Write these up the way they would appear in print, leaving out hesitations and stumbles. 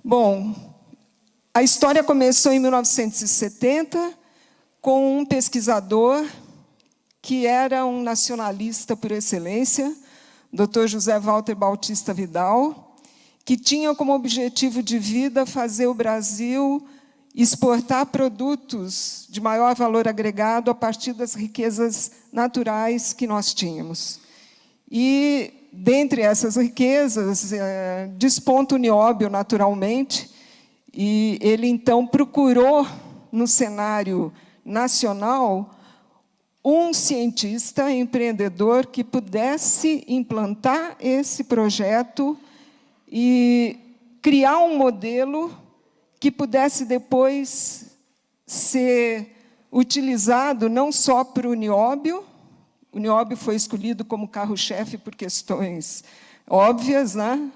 Bom, a história começou em 1970 com um pesquisador que era um nacionalista por excelência, Dr. José Walter Bautista Vidal, que tinha como objetivo de vida fazer o Brasil exportar produtos de maior valor agregado a partir das riquezas naturais que nós tínhamos. E, dentre essas riquezas, desponta o nióbio, naturalmente, e ele, então, procurou, no cenário nacional, um cientista, empreendedor, que pudesse implantar esse projeto e criar um modelo que pudesse depois ser utilizado não só para o nióbio. O nióbio foi escolhido como carro-chefe por questões óbvias, né?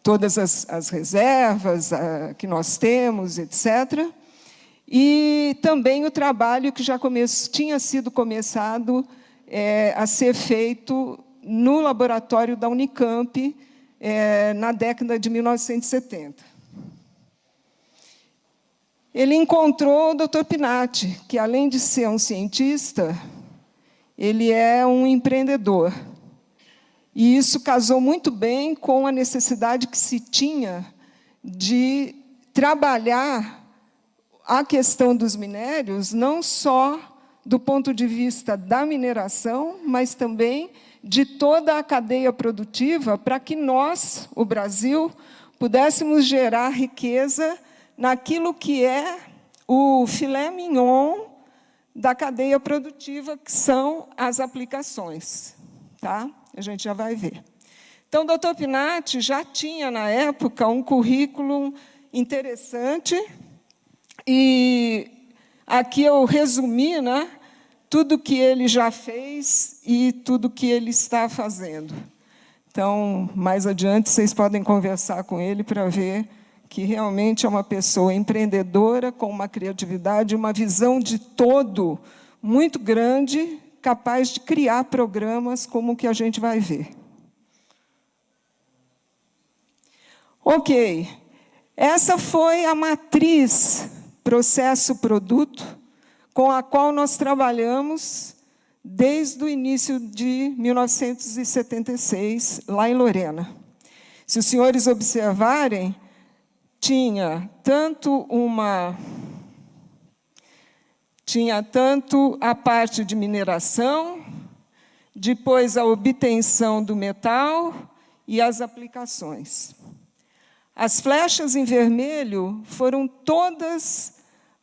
Todas as reservas que nós temos, etc. E também o trabalho que já tinha sido começado a ser feito no laboratório da Unicamp na década de 1970. Ele encontrou o Dr. Pinati, que, além de ser um cientista, ele é um empreendedor. E isso casou muito bem com a necessidade que se tinha de trabalhar a questão dos minérios, não só do ponto de vista da mineração, mas também de toda a cadeia produtiva, para que nós, o Brasil, pudéssemos gerar riqueza naquilo que é o filé mignon da cadeia produtiva, que são as aplicações. Tá? A gente já vai ver. Então, o Dr. Pinati já tinha, na época, um currículo interessante, e aqui eu resumi, né, tudo que ele já fez e tudo que ele está fazendo. Então, mais adiante, vocês podem conversar com ele para ver que realmente é uma pessoa empreendedora, com uma criatividade, uma visão de todo muito grande, capaz de criar programas como o que a gente vai ver. Ok, essa foi a matriz processo-produto com a qual nós trabalhamos desde o início de 1976, lá em Lorena. Se os senhores observarem, tinha tanto a parte de mineração, depois a obtenção do metal e as aplicações. As flechas em vermelho foram todas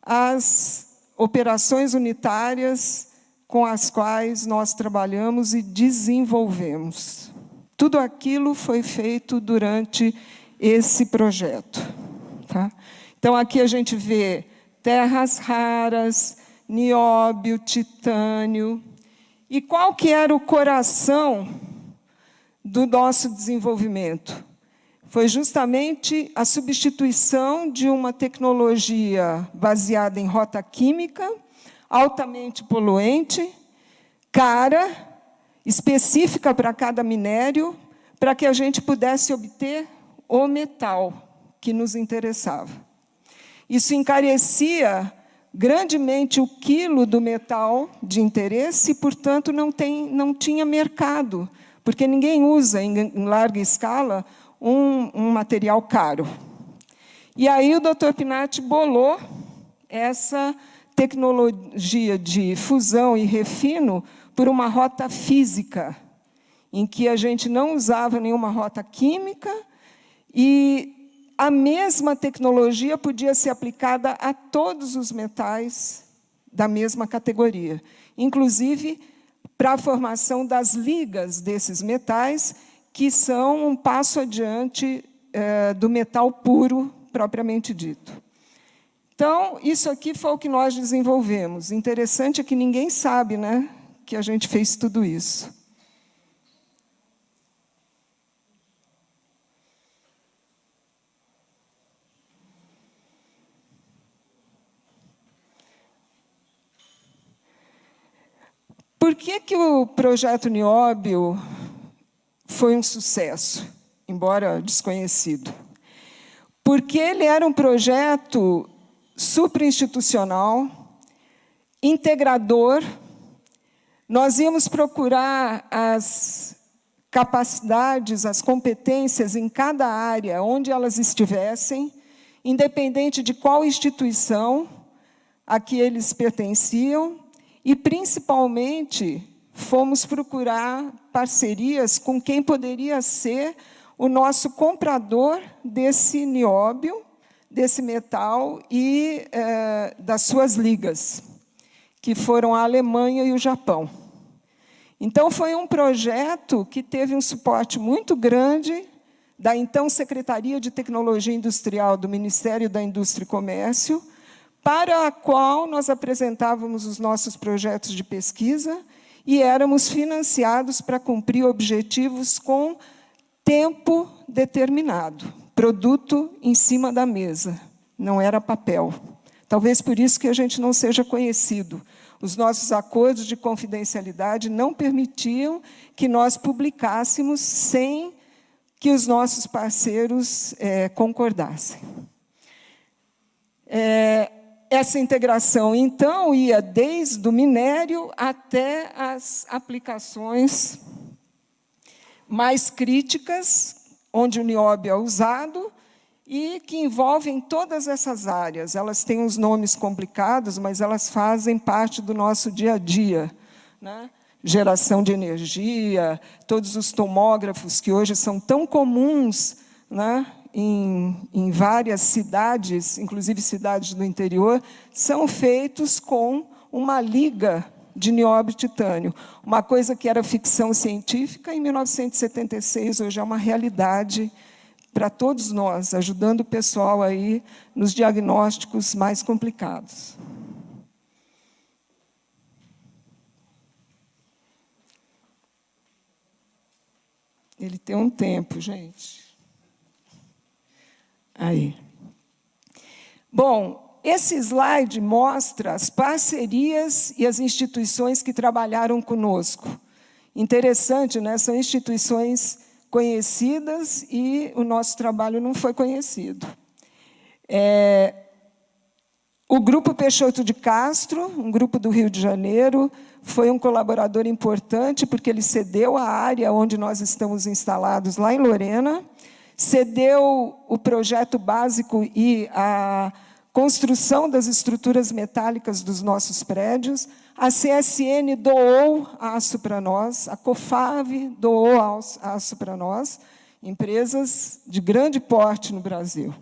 as operações unitárias com as quais nós trabalhamos e desenvolvemos. Tudo aquilo foi feito durante esse projeto. Tá? Então, aqui a gente vê terras raras, nióbio, titânio. E qual que era o coração do nosso desenvolvimento? Foi justamente a substituição de uma tecnologia baseada em rota química, altamente poluente, cara, específica para cada minério, para que a gente pudesse obter o metal que nos interessava. Isso encarecia grandemente o quilo do metal de interesse e, portanto, não tinha mercado, porque ninguém usa em larga escala um material caro. E aí o Dr. Pinati bolou essa tecnologia de fusão e refino por uma rota física, em que a gente não usava nenhuma rota química, e a mesma tecnologia podia ser aplicada a todos os metais da mesma categoria, inclusive para a formação das ligas desses metais, que são um passo adiante do metal puro, propriamente dito. Então, isso aqui foi o que nós desenvolvemos. Interessante é que ninguém sabe, né, que a gente fez tudo isso. Por que o projeto Nióbio foi um sucesso, embora desconhecido? porque ele era um projeto suprainstitucional, integrador. Nós íamos procurar as capacidades, as competências em cada área, onde elas estivessem, independente de qual instituição a que eles pertenciam, e, principalmente, fomos procurar parcerias com quem poderia ser o nosso comprador desse nióbio, desse metal e das suas ligas, que foram a Alemanha e o Japão. Então, foi um projeto que teve um suporte muito grande da então Secretaria de Tecnologia Industrial do Ministério da Indústria e Comércio, para a qual nós apresentávamos os nossos projetos de pesquisa e éramos financiados para cumprir objetivos com tempo determinado, produto em cima da mesa, não era papel. Talvez por isso que a gente não seja conhecido. Os nossos acordos de confidencialidade não permitiam que nós publicássemos sem que os nossos parceiros concordassem. Essa integração, então, ia desde o minério até as aplicações mais críticas, onde o nióbio é usado, e que envolvem todas essas áreas. Elas têm uns nomes complicados, mas elas fazem parte do nosso dia a dia, né? Geração de energia, todos os tomógrafos que hoje são tão comuns, né, em várias cidades, inclusive cidades do interior, são feitos com uma liga de nióbio e titânio. Uma coisa que era ficção científica, em 1976, hoje é uma realidade para todos nós, ajudando o pessoal aí nos diagnósticos mais complicados. Ele tem um tempo, gente. Aí. Bom, esse slide mostra as parcerias e as instituições que trabalharam conosco. Interessante, né? São instituições conhecidas e o nosso trabalho não foi conhecido. O Grupo Peixoto de Castro, um grupo do Rio de Janeiro, foi um colaborador importante, porque ele cedeu a área onde nós estamos instalados, lá em Lorena, cedeu o projeto básico e a construção das estruturas metálicas dos nossos prédios. A CSN doou aço para nós, a COFAV doou aço para nós, empresas de grande porte no Brasil.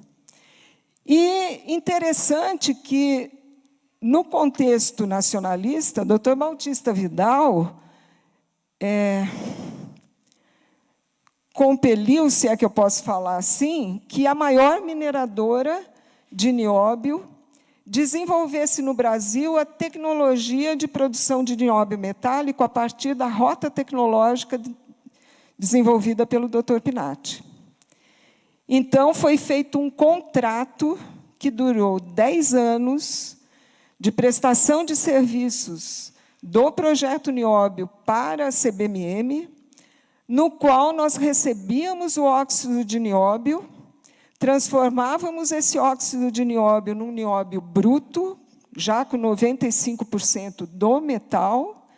E interessante que, no contexto nacionalista, o Dr. Bautista Vidal compeliu, se é que eu posso falar assim, que a maior mineradora de nióbio desenvolvesse no Brasil a tecnologia de produção de nióbio metálico a partir da rota tecnológica desenvolvida pelo Dr. Pinati. Então, foi feito um contrato que durou 10 anos de prestação de serviços do projeto nióbio para a CBMM, no qual nós recebíamos o óxido de nióbio, transformávamos esse óxido de nióbio num nióbio bruto, já com 95% do metal,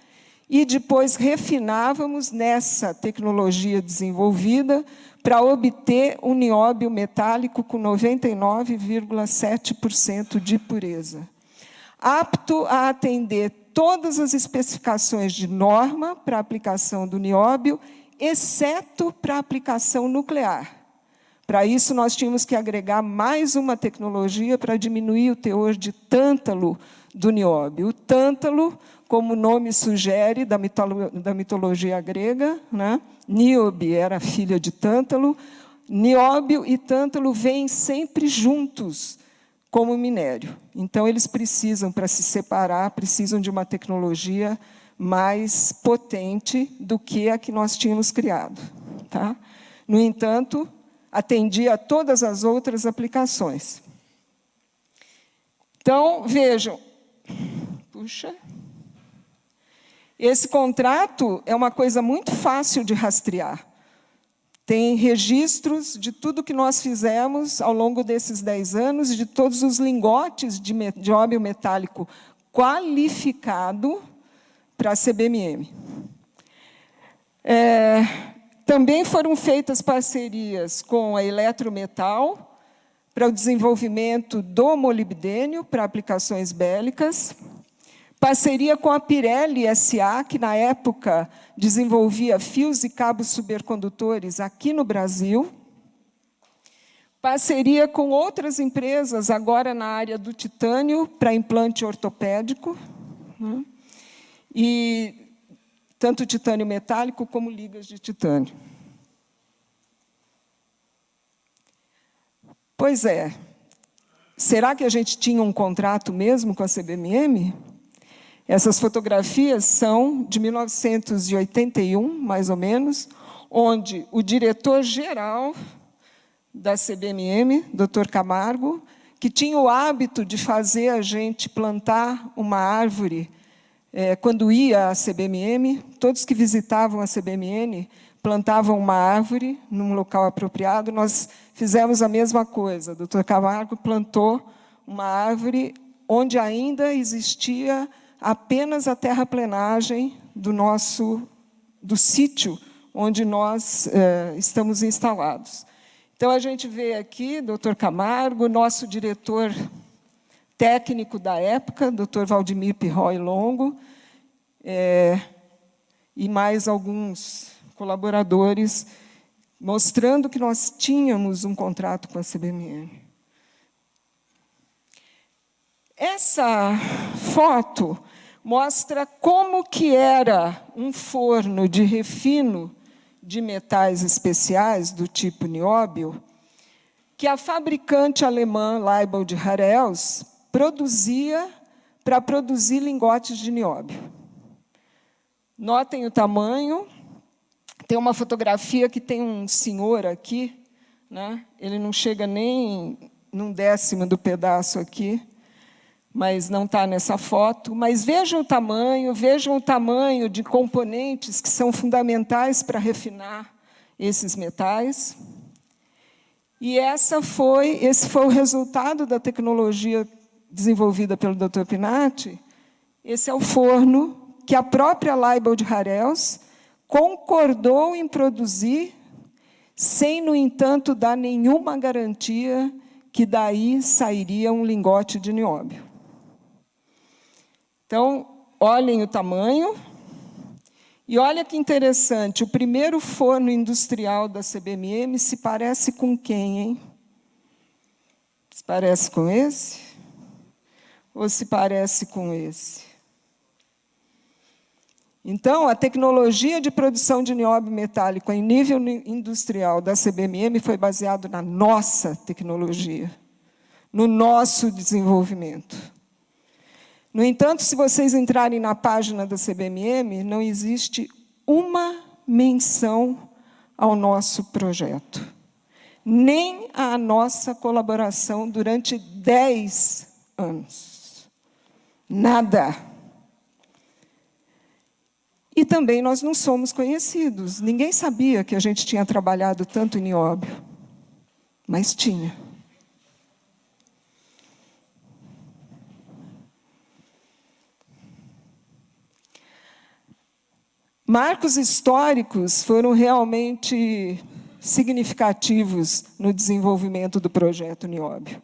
e depois refinávamos nessa tecnologia desenvolvida para obter um nióbio metálico com 99,7% de pureza, apto a atender todas as especificações de norma para a aplicação do nióbio, exceto para a aplicação nuclear. Para isso, nós tínhamos que agregar mais uma tecnologia para diminuir o teor de tântalo do nióbio. O tântalo, como o nome sugere, da mitologia grega, né? Níobe era filha de Tântalo. Nióbio e tântalo vêm sempre juntos como minério. Então, eles precisam, para se separar, precisam de uma tecnologia mais potente do que a que nós tínhamos criado. Tá? No entanto, atendia a todas as outras aplicações. Então, vejam. Puxa. Esse contrato é uma coisa muito fácil de rastrear. tem registros de tudo que nós fizemos ao longo desses 10 anos, de todos os lingotes de nióbio metálico qualificado para a CBMM. Também foram feitas parcerias com a Eletrometal para o desenvolvimento do molibdênio para aplicações bélicas, parceria com a Pirelli S.A., que, na época, desenvolvia fios e cabos supercondutores aqui no Brasil, parceria com outras empresas, agora na área do titânio, para implante ortopédico, né? E tanto titânio metálico como ligas de titânio. Pois é, será que a gente tinha um contrato mesmo com a CBMM? Essas fotografias são de 1981, mais ou menos, onde o diretor-geral da CBMM, Dr. Camargo, que tinha o hábito de fazer a gente plantar uma árvore quando ia à CBMM, todos que visitavam a CBMM plantavam uma árvore num local apropriado. Nós fizemos a mesma coisa. O Dr. Camargo plantou uma árvore onde ainda existia apenas a terraplenagem do sítio onde nós estamos instalados. Então, a gente vê aqui, Dr. Camargo, nosso diretor técnico da época, Dr. Valdemir Pirrói Longo, e mais alguns colaboradores, mostrando que nós tínhamos um contrato com a CBMM. Essa foto mostra como que era um forno de refino de metais especiais do tipo nióbio, que a fabricante alemã Leibold Harels produzia para produzir lingotes de nióbio. Notem o tamanho. Tem uma fotografia que tem um senhor aqui, né? Ele não chega nem num décimo do pedaço aqui, mas não está nessa foto. Mas vejam o tamanho de componentes que são fundamentais para refinar esses metais. E esse foi o resultado da tecnologia desenvolvida pelo Dr. Pinatti. Esse é o forno que a própria Leibold Harels concordou em produzir, sem, no entanto, dar nenhuma garantia que daí sairia um lingote de nióbio. Então, olhem o tamanho. E olha que interessante, o primeiro forno industrial da CBMM se parece com quem, hein? Se parece com esse? Ou se parece com esse? Então, a tecnologia de produção de nióbio metálico em nível industrial da CBMM foi baseada na nossa tecnologia, no nosso desenvolvimento. No entanto, se vocês entrarem na página da CBMM, não existe uma menção ao nosso projeto, nem à nossa colaboração durante 10 anos. Nada. E também nós não somos conhecidos. Ninguém sabia que a gente tinha trabalhado tanto em nióbio, mas tinha. Marcos históricos foram realmente significativos no desenvolvimento do projeto nióbio.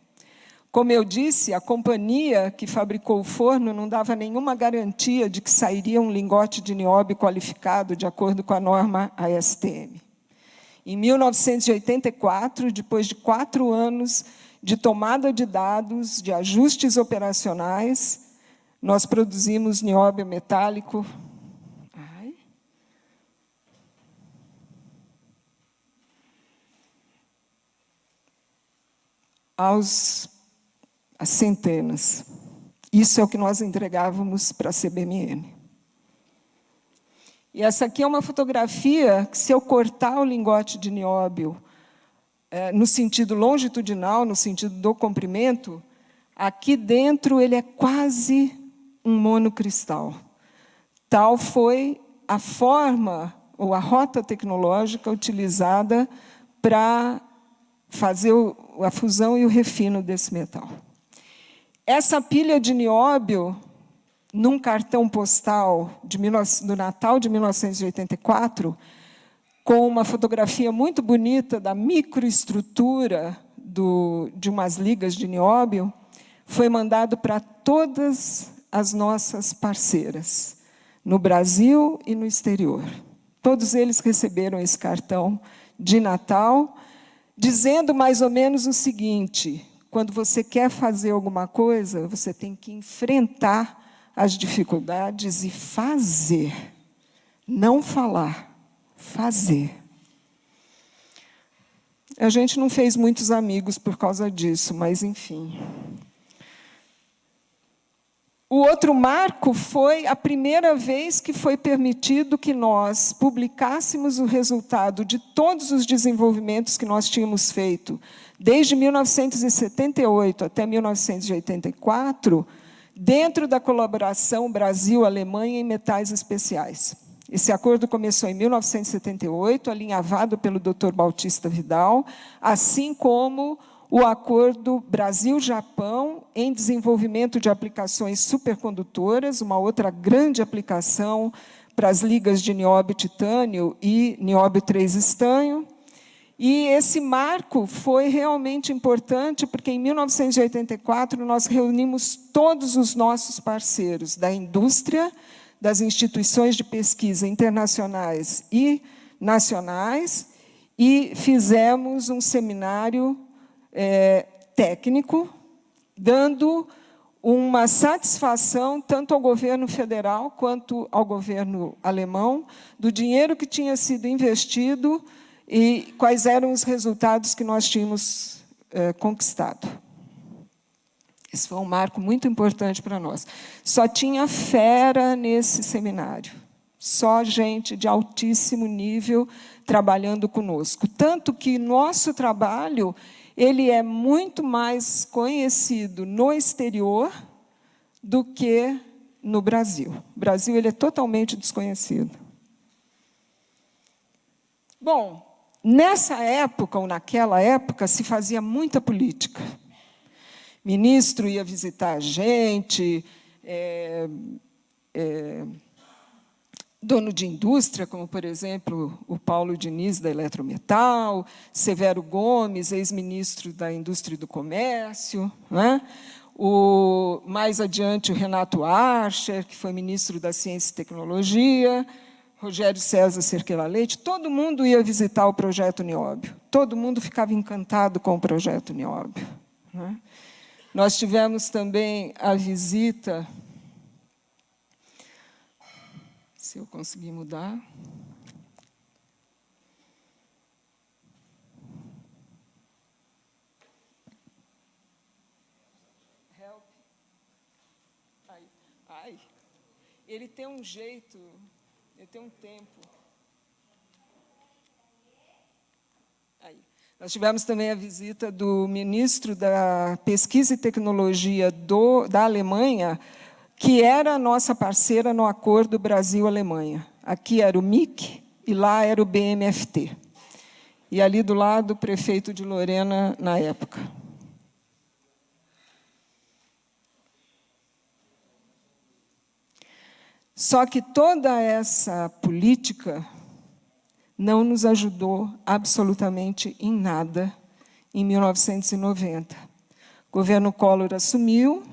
Como eu disse, a companhia que fabricou o forno não dava nenhuma garantia de que sairia um lingote de nióbio qualificado de acordo com a norma ASTM. Em 1984, depois de 4 anos de tomada de dados, de ajustes operacionais, nós produzimos nióbio metálico às centenas. Isso é o que nós entregávamos para a CBMM. E essa aqui é uma fotografia que, se eu cortar o lingote de nióbio no sentido longitudinal, no sentido do comprimento, aqui dentro ele é quase um monocristal. Tal foi a forma, ou a rota tecnológica utilizada para fazer a fusão e o refino desse metal. Essa pilha de nióbio, num cartão postal do Natal de 1984, com uma fotografia muito bonita da microestrutura de umas ligas de nióbio, foi mandado para todas as nossas parceiras, no Brasil e no exterior. Todos eles receberam esse cartão de Natal, dizendo mais ou menos o seguinte: quando você quer fazer alguma coisa, você tem que enfrentar as dificuldades e fazer. Não falar, fazer. A gente não fez muitos amigos por causa disso, mas, enfim. O outro marco foi a primeira vez que foi permitido que nós publicássemos o resultado de todos os desenvolvimentos que nós tínhamos feito, desde 1978 até 1984, dentro da colaboração Brasil-Alemanha em metais especiais. Esse acordo começou em 1978, alinhavado pelo Dr. Bautista Vidal, assim como o acordo Brasil-Japão em desenvolvimento de aplicações supercondutoras, uma outra grande aplicação para as ligas de nióbio-titânio e nióbio-3-estanho. E esse marco foi realmente importante, porque em 1984 nós reunimos todos os nossos parceiros da indústria, das instituições de pesquisa internacionais e nacionais, e fizemos um seminário técnico, dando uma satisfação tanto ao governo federal quanto ao governo alemão do dinheiro que tinha sido investido e quais eram os resultados que nós tínhamos conquistado. Esse foi um marco muito importante para nós. Só tinha fera nesse seminário, só gente de altíssimo nível trabalhando conosco. Tanto que nosso trabalho ele é muito mais conhecido no exterior do que no Brasil. O Brasil ele é totalmente desconhecido. Bom, nessa época, ou naquela época, se fazia muita política. Ministro ia visitar a gente, dono de indústria, como, por exemplo, o Paulo Diniz, da Eletrometal, Severo Gomes, ex-ministro da Indústria e do Comércio, né? Mais adiante, o Renato Archer, que foi ministro da Ciência e Tecnologia, Rogério César Cerqueira Leite, todo mundo ia visitar o projeto Nióbio, todo mundo ficava encantado com o projeto Nióbio, né? Nós tivemos também a visita... Se eu conseguir mudar. Help. Ai. Ele tem um jeito, ele tem um tempo. Aí. Nós tivemos também a visita do ministro da Pesquisa e Tecnologia da Alemanha, que era a nossa parceira no acordo Brasil-Alemanha. Aqui era o MIC e lá era o BMFT. E ali do lado, o prefeito de Lorena, na época. Só que toda essa política não nos ajudou absolutamente em nada em 1990. O governo Collor assumiu,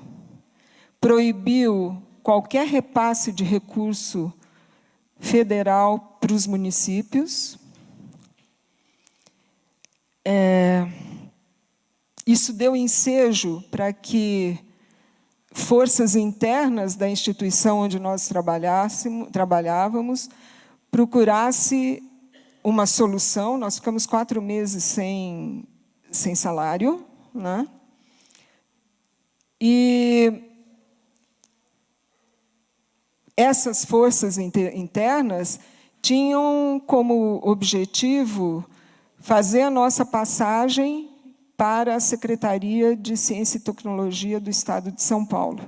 proibiu qualquer repasse de recurso federal para os municípios. Isso deu ensejo para que forças internas da instituição onde nós trabalhávamos procurasse uma solução. Nós ficamos 4 meses sem salário, né? E essas forças internas tinham como objetivo fazer a nossa passagem para a Secretaria de Ciência e Tecnologia do Estado de São Paulo.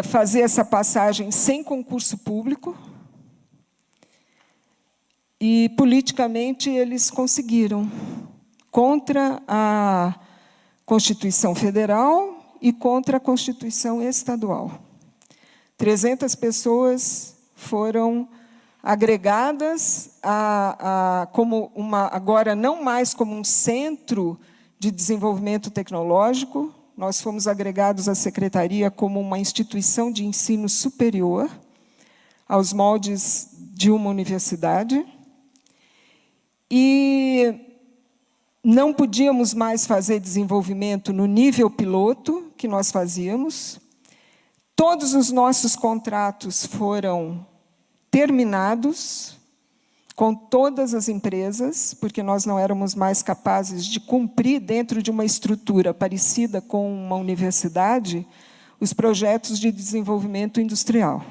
Fazer essa passagem sem concurso público, E, politicamente, eles conseguiram, contra a Constituição Federal e contra a Constituição Estadual. 300 pessoas foram agregadas como agora não mais como um centro de desenvolvimento tecnológico, nós fomos agregados à secretaria como uma instituição de ensino superior, aos moldes de uma universidade, e não podíamos mais fazer desenvolvimento no nível piloto que nós fazíamos. Todos os nossos contratos foram terminados com todas as empresas, porque nós não éramos mais capazes de cumprir, dentro de uma estrutura parecida com uma universidade, os projetos de desenvolvimento industrial.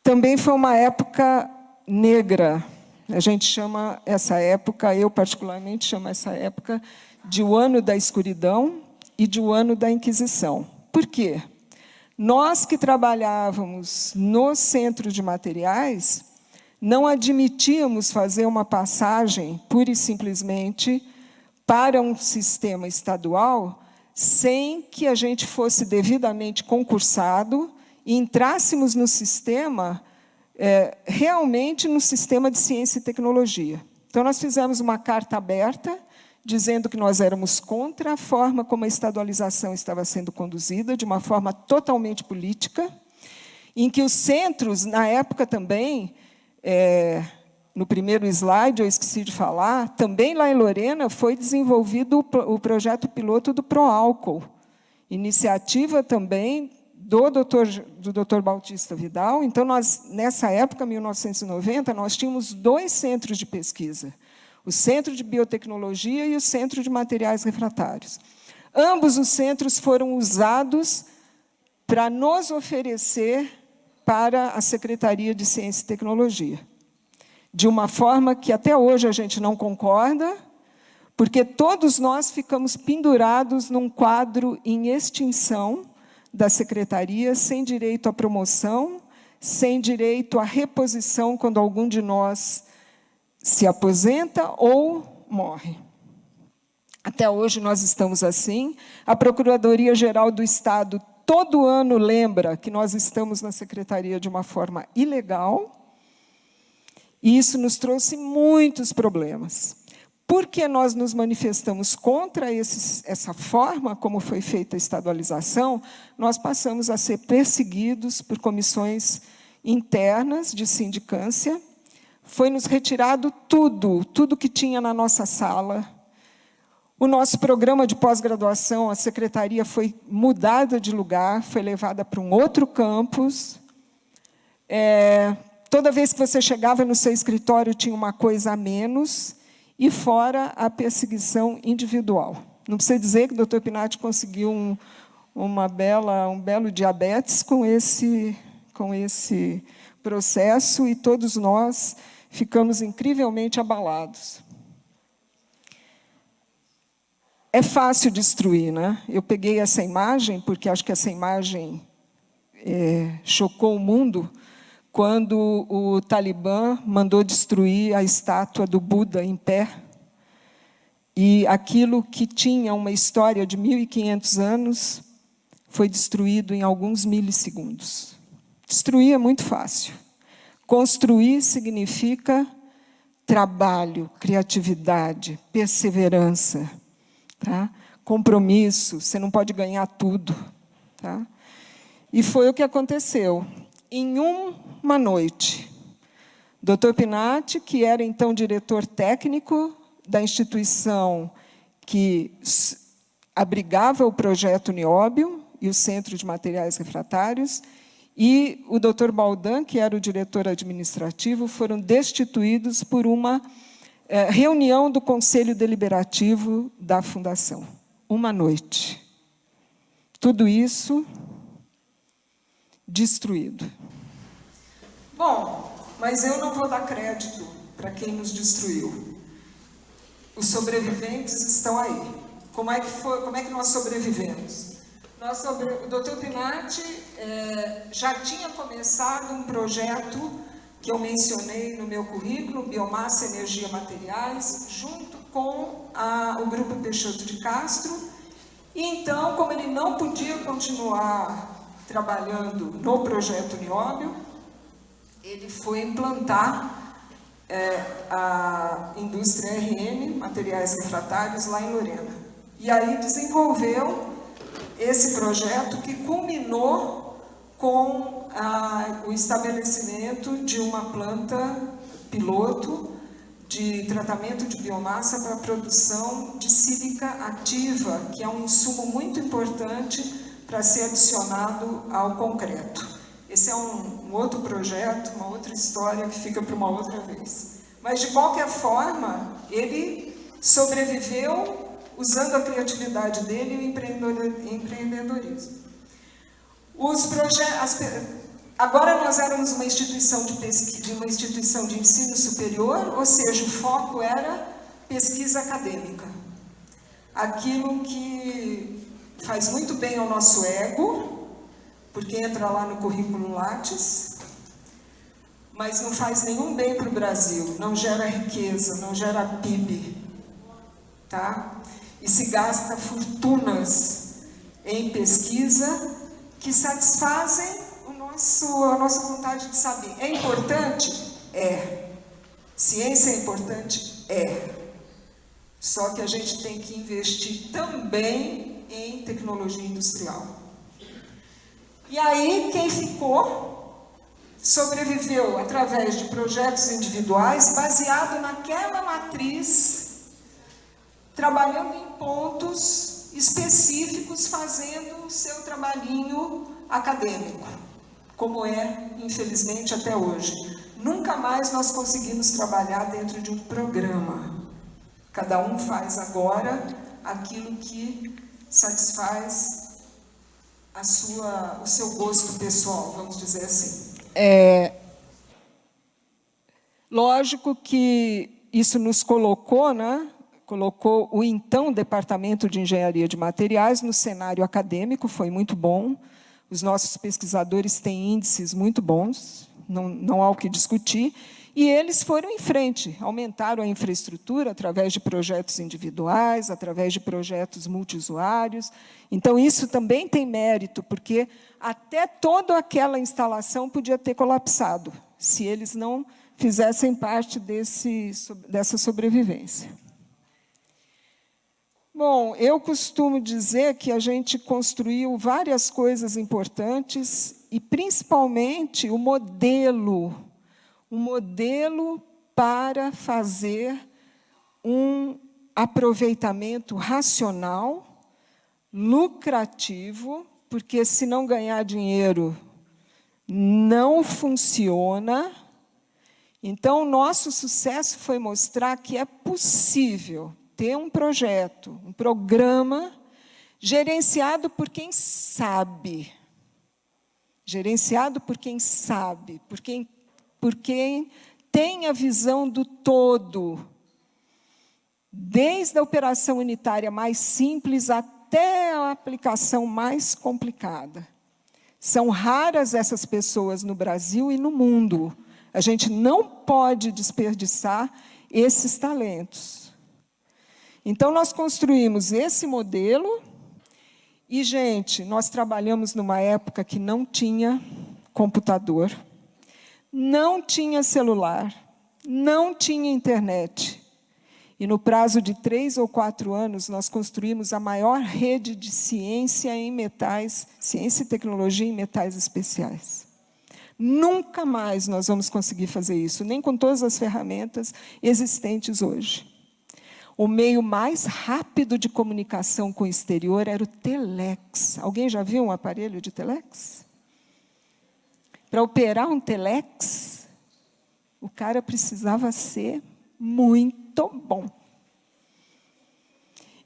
Também foi uma época negra. A gente chama essa época, eu particularmente chamo essa época de o ano da escuridão e de o ano da Inquisição. Por quê? Nós que trabalhávamos no centro de materiais, não admitíamos fazer uma passagem, pura e simplesmente, para um sistema estadual, sem que a gente fosse devidamente concursado e entrássemos no sistema, realmente no sistema de ciência e tecnologia. Então, nós fizemos uma carta aberta, dizendo que nós éramos contra a forma como a estadualização estava sendo conduzida, de uma forma totalmente política, em que os centros, na época também, no primeiro slide, eu esqueci de falar, também lá em Lorena foi desenvolvido o projeto piloto do Proálcool, iniciativa também do Dr. Bautista Vidal. Então, nós, nessa época, 1990, nós tínhamos 2 centros de pesquisa, o Centro de Biotecnologia e o Centro de Materiais Refratários. Ambos os centros foram usados para nos oferecer para a Secretaria de Ciência e Tecnologia, de uma forma que até hoje a gente não concorda, porque todos nós ficamos pendurados num quadro em extinção da Secretaria, sem direito à promoção, sem direito à reposição quando algum de nós se aposenta ou morre. Até hoje nós estamos assim. A Procuradoria-Geral do Estado todo ano lembra que nós estamos na Secretaria de uma forma ilegal, e isso nos trouxe muitos problemas. Porque nós nos manifestamos contra essa forma como foi feita a estadualização, nós passamos a ser perseguidos por comissões internas de sindicância. Foi-nos retirado tudo que tinha na nossa sala. O nosso programa de pós-graduação, a secretaria foi mudada de lugar, foi levada para um outro campus. Toda vez que você chegava no seu escritório, tinha uma coisa a menos, e fora a perseguição individual. Não precisa dizer que o Dr. Pinati conseguiu um belo diabetes com esse processo, e todos nós ficamos incrivelmente abalados. É fácil destruir, né? Eu peguei essa imagem, porque acho que essa imagem chocou o mundo, quando o Talibã mandou destruir a estátua do Buda em pé, e aquilo que tinha uma história de 1.500 anos foi destruído em alguns milissegundos. Destruir é muito fácil. Construir significa trabalho, criatividade, perseverança, tá? Compromisso, você não pode ganhar tudo. Tá? E foi o que aconteceu. Em uma noite, Dr. Pinati, que era então diretor técnico da instituição que abrigava o projeto Nióbio e o Centro de Materiais Refratários, e o Dr. Baldan, que era o diretor administrativo, foram destituídos por uma reunião do Conselho Deliberativo da Fundação. Uma noite. Tudo isso destruído. Bom, mas eu não vou dar crédito para quem nos destruiu. Os sobreviventes estão aí. Como é que nós sobrevivemos? O Dr. Pinatti já tinha começado um projeto que eu mencionei no meu currículo, Biomassa, Energia, Materiais, junto com o Grupo Peixoto de Castro. E então, como ele não podia continuar trabalhando no projeto Nióbio, ele foi implantar a indústria RM, Materiais Refratários, lá em Lorena. E aí desenvolveu esse projeto que culminou com o estabelecimento de uma planta piloto de tratamento de biomassa para a produção de sílica ativa, que é um insumo muito importante para ser adicionado ao concreto. Esse é um outro projeto, uma outra história que fica para uma outra vez. Mas, de qualquer forma, ele sobreviveu usando a criatividade dele e o empreendedorismo. Agora nós éramos uma instituição de pesquisa, uma instituição de ensino superior, ou seja, o foco era pesquisa acadêmica. Aquilo que faz muito bem ao nosso ego, porque entra lá no currículo Lattes, mas não faz nenhum bem para o Brasil, não gera riqueza, não gera PIB, tá? E se gasta fortunas em pesquisa que satisfazem a nossa vontade de saber. É importante? É. Ciência é importante? É. Só que a gente tem que investir também em tecnologia industrial. E aí, quem ficou, sobreviveu através de projetos individuais, baseado naquela matriz, trabalhando em pontos específicos, fazendo o seu trabalhinho acadêmico, como é, infelizmente, até hoje. Nunca mais nós conseguimos trabalhar dentro de um programa. Cada um faz agora aquilo que satisfaz o seu gosto pessoal, vamos dizer assim. Lógico que isso nos colocou, né? Colocou o então Departamento de Engenharia de Materiais no cenário acadêmico, foi muito bom. Os nossos pesquisadores têm índices muito bons, não há o que discutir. E eles foram em frente, aumentaram a infraestrutura através de projetos individuais, através de projetos multiusuários. Então, isso também tem mérito, porque até toda aquela instalação podia ter colapsado, se eles não fizessem parte dessa sobrevivência. Bom, eu costumo dizer que a gente construiu várias coisas importantes e, principalmente, o modelo para fazer um aproveitamento racional, lucrativo, porque, se não ganhar dinheiro, não funciona. Então, o nosso sucesso foi mostrar que é possível ter um projeto, um programa, gerenciado por quem sabe. Gerenciado por quem sabe, por quem tem a visão do todo, desde a operação unitária mais simples até a aplicação mais complicada. São raras essas pessoas no Brasil e no mundo. A gente não pode desperdiçar esses talentos. Então, nós construímos esse modelo e, gente, nós trabalhamos numa época que não tinha computador, não tinha celular, não tinha internet. E, no prazo de 3 ou 4 anos, nós construímos a maior rede de ciência em metais, ciência e tecnologia em metais especiais. Nunca mais nós vamos conseguir fazer isso, nem com todas as ferramentas existentes hoje. O meio mais rápido de comunicação com o exterior era o telex. Alguém já viu um aparelho de telex? Para operar um telex, o cara precisava ser muito bom.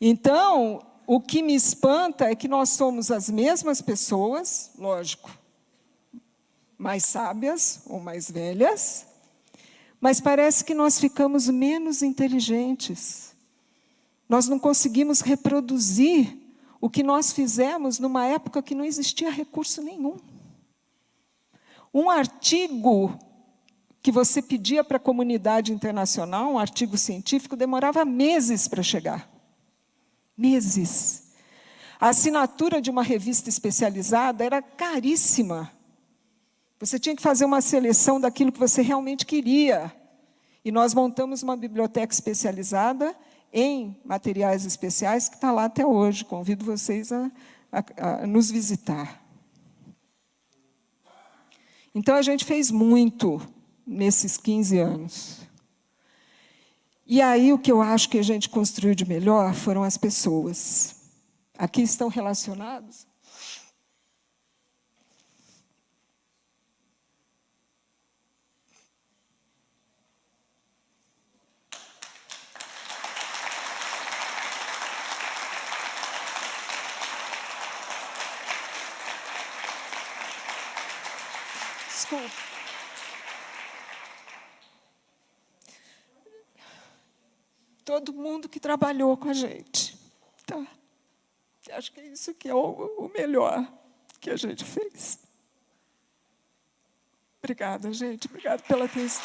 Então, o que me espanta é que nós somos as mesmas pessoas, lógico, mais sábias ou mais velhas, mas parece que nós ficamos menos inteligentes. Nós não conseguimos reproduzir o que nós fizemos numa época que não existia recurso nenhum. Um artigo que você pedia para a comunidade internacional, um artigo científico, demorava meses para chegar. Meses. A assinatura de uma revista especializada era caríssima. Você tinha que fazer uma seleção daquilo que você realmente queria. E nós montamos uma biblioteca especializada em materiais especiais, que está lá até hoje. Convido vocês a nos visitar. Então, a gente fez muito nesses 15 anos. E aí, o que eu acho que a gente construiu de melhor foram as pessoas. Aqui estão relacionados. Desculpa. Todo mundo que trabalhou com a gente. Tá? Acho que é isso que é o melhor que a gente fez. Obrigada, gente. Obrigada pela atenção.